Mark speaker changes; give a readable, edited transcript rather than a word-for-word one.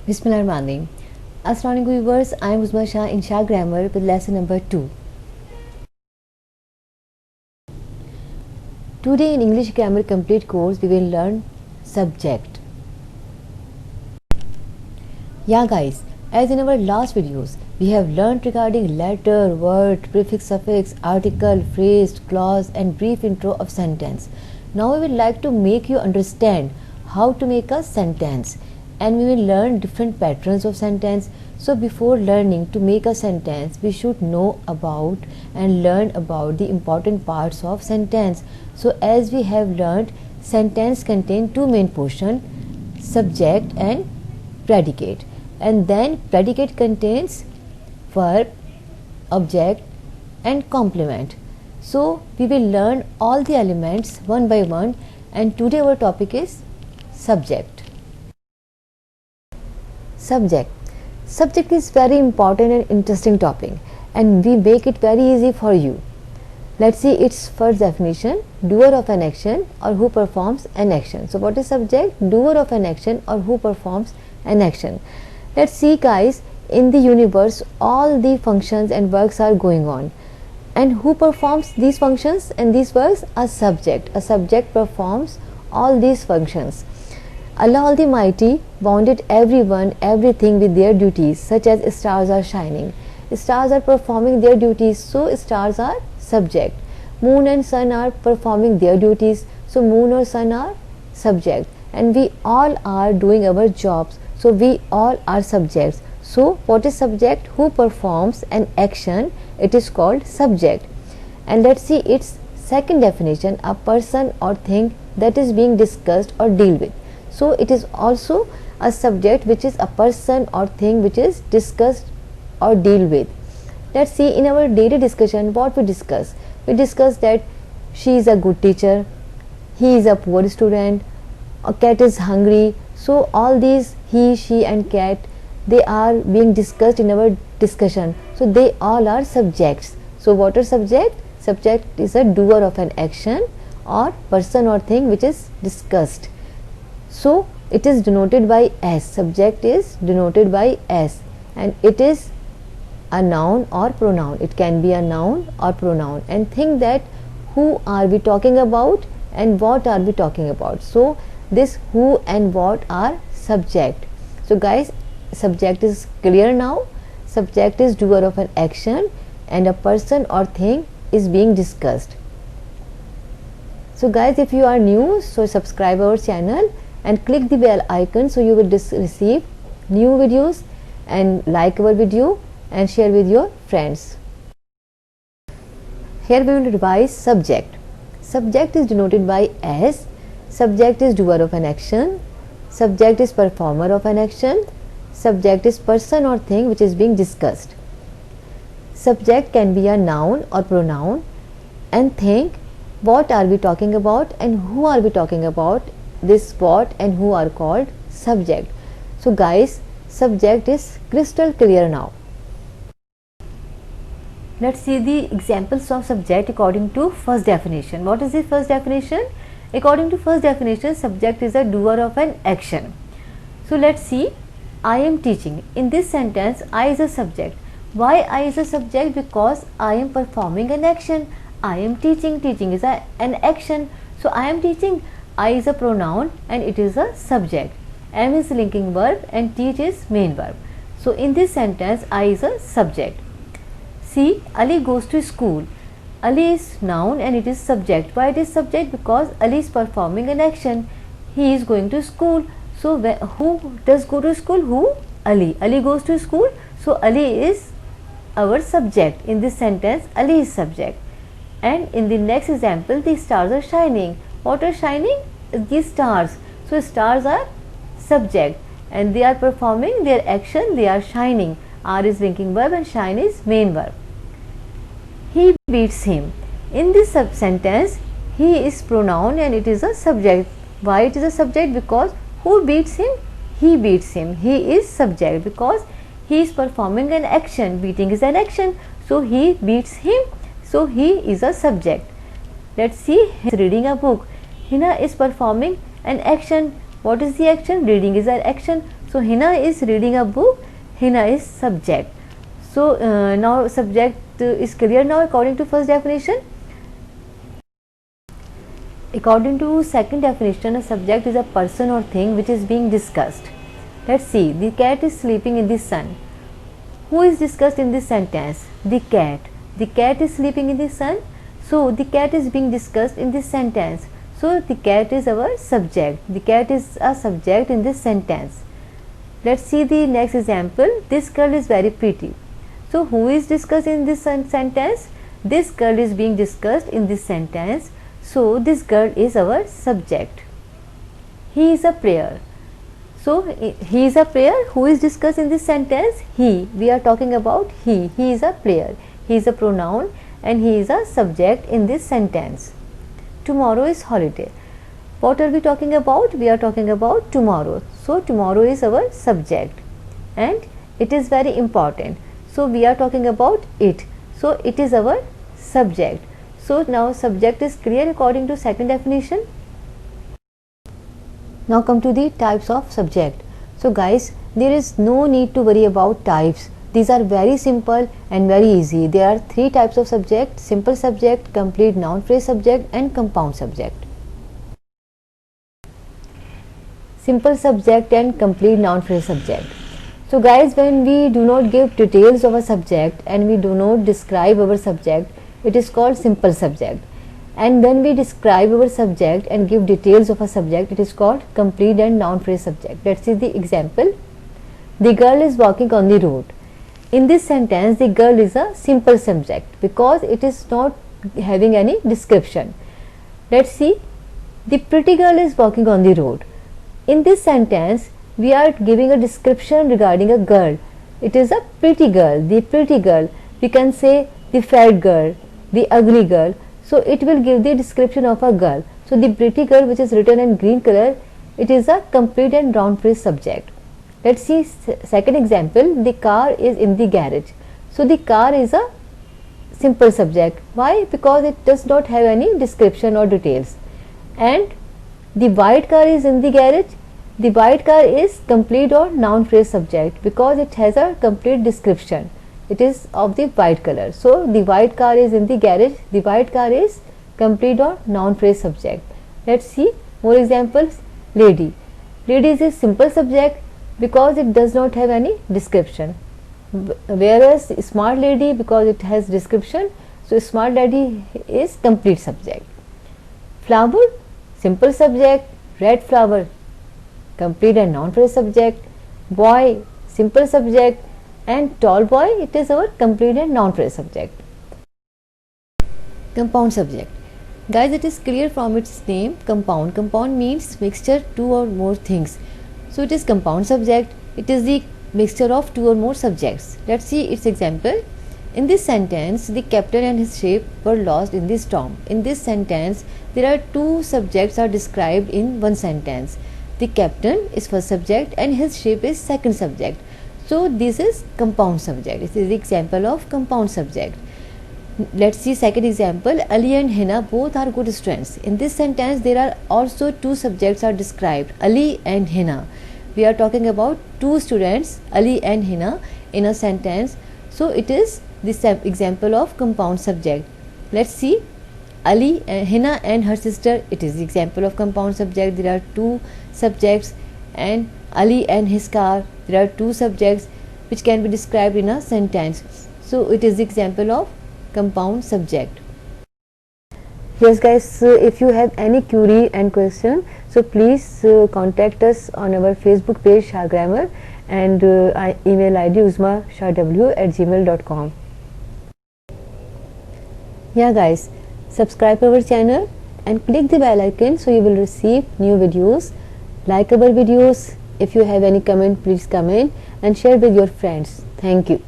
Speaker 1: Bismillahirrahmanirrahim. Assalamualaikum viewers, I am Uzma Shah in Shah Grammar with lesson number 2. Today in English Grammar Complete course we will learn subject. Yeah guys, as in our last videos we have learned regarding letter, word, prefix, suffix, article, phrase, clause and brief intro of sentence. Now we would like to make you understand how to make a sentence. And we will learn different patterns of sentence. So before learning to make a sentence, we should know about and learn about the important parts of sentence. So as we have learned, sentence contain two main portions, subject and predicate. And then predicate contains verb, object and complement. So we will learn all the elements one by one, and today our topic is subject. Subject is very important and interesting topic, and we make it very easy for you. Let's see its first definition: doer of an action or who performs an action. So what is subject? Doer of an action or who performs an action. Let's see guys, in the universe all the functions and works are going on, and who performs these functions and these works? A subject. A subject performs all these functions. Allah Almighty bounded everyone, everything with their duties, such as stars are shining. Stars are performing their duties, so stars are subject. Moon and sun are performing their duties, so moon or sun are subject. And we all are doing our jobs, so we all are subjects. So what is subject? Who performs an action, it is called subject. And let's see its second definition: a person or thing that is being discussed or dealt with. So it is also a subject which is a person or thing which is discussed or deal with. Let's see in our daily discussion what we discuss. We discuss that she is a good teacher, he is a poor student, a cat is hungry. So all these he, she and cat, they are being discussed in our discussion. So they all are subjects. So what are subject? Subject is a doer of an action or person or thing which is discussed. So it is denoted by S. Subject is denoted by S, and it is a noun or pronoun. It can be a noun or pronoun. And think that who are we talking about and what are we talking about. So this who and what are subject. So guys, subject is clear now. Subject is doer of an action and a person or thing is being discussed. So guys, if you are new, so subscribe our channel and click the bell icon so you will receive new videos, and like our video and share with your friends. Here we will revise subject. Subject is denoted by S. Subject is doer of an action. Subject is performer of an action. Subject is person or thing which is being discussed. Subject can be a noun or pronoun. And think, what are we talking about and who are we talking about? This what and who are called subject. So guys, subject is crystal clear now. Let's see the examples of subject according to first definition. What is the first definition? According to first definition, subject is a doer of an action. So let's see. I am teaching. In this sentence, I is a subject. Why I is a subject? Because I am performing an action. I am teaching. Teaching is an action. So I am teaching. I is a pronoun and it is a subject. Am is linking verb and teach is main verb. So in this sentence, I is a subject. See, Ali goes to school. Ali is noun and it is subject. Why it is subject? Because Ali is performing an action. He is going to school. So who does go to school? Who? Ali. Ali goes to school. So Ali is our subject. In this sentence, Ali is subject. And in the next example, the stars are shining. What are shining? These stars. So stars are subject and they are performing their action, they are shining. Are is linking verb and shine is main verb. He beats him. In this sentence, he is pronoun and it is a subject. Why it is a subject? Because who beats him? He beats him. He is subject because he is performing an action. Beating is an action. So he beats him. So he is a subject. Let's see, he is reading a book. Hina is performing an action. What is the action? Reading is an action. So Hina is reading a book. Hina is subject. So now subject is clear now according to first definition. According to second definition, a subject is a person or thing which is being discussed. Let's see. The cat is sleeping in the sun. Who is discussed in this sentence? The cat. The cat is sleeping in the sun. So the cat is being discussed in this sentence. So the cat is our subject. The cat is a subject in this sentence. Let's see the next example. This girl is very pretty. So who is discussed in this sentence? This girl is being discussed in this sentence. So this girl is our subject. He is a player. So he is a player. Who is discussed in this sentence? He. We are talking about he. He is a player. He is a pronoun and he is a subject in this sentence. Tomorrow is holiday. What are we talking about? We are talking about tomorrow. So tomorrow is our subject and it is very important. So we are talking about it. So it is our subject. So now subject is clear according to second definition. Now come to the types of subject. So guys, there is no need to worry about types. These are very simple and very easy. There are three types of subject: simple subject, complete noun phrase subject and compound subject. Simple subject and complete noun phrase subject. So guys, when we do not give details of a subject and we do not describe our subject, it is called simple subject. And when we describe our subject and give details of a subject, it is called complete and noun phrase subject. Let's see the example. The girl is walking on the road. In this sentence, the girl is a simple subject because it is not having any description. Let's see. The pretty girl is walking on the road. In this sentence, we are giving a description regarding a girl. It is a pretty girl. The pretty girl. We can say the fat girl, the ugly girl. So it will give the description of a girl. So the pretty girl, which is written in green color, it is a complete and noun phrase subject. Let's see second example. The car is in the garage. So the car is a simple subject. Why? Because it does not have any description or details. And the white car is in the garage. The white car is complete or noun phrase subject because it has a complete description. It is of the white color. So the white car is in the garage. The white car is complete or noun phrase subject. Let's see more examples. Lady. Lady is a simple subject because it does not have any description. Whereas smart lady, because it has description, so smart lady is complete subject. Flower, simple subject. Red flower, complete and noun phrase subject. Boy, simple subject. And tall boy, it is our complete and noun phrase subject. Compound subject. Guys, it is clear from its name, compound. Compound means mixture two or more things. So it is compound subject. It is the mixture of two or more subjects. Let's see its example. In this sentence, the captain and his ship were lost in the storm. In this sentence, there are two subjects are described in one sentence. The captain is first subject and his ship is second subject. So this is compound subject. This is the example of compound subject. Let's see second example. Ali and Hina both are good students. In this sentence, there are also two subjects are described. Ali and Hina. We are talking about two students, Ali and Hina, in a sentence. So it is this example of compound subject. Let's see. Ali and Hina and her sister. It is the example of compound subject. There are two subjects. And Ali and his car. There are two subjects which can be described in a sentence. So it is the example of compound subject. Yes guys, if you have any query and question, so please contact us on our Facebook page Shah Grammar and email ID uzmashahw@gmail.com. Yeah guys, subscribe our channel and click the bell icon so you will receive new videos. Like our videos. If you have any comment, please comment and share with your friends. Thank you.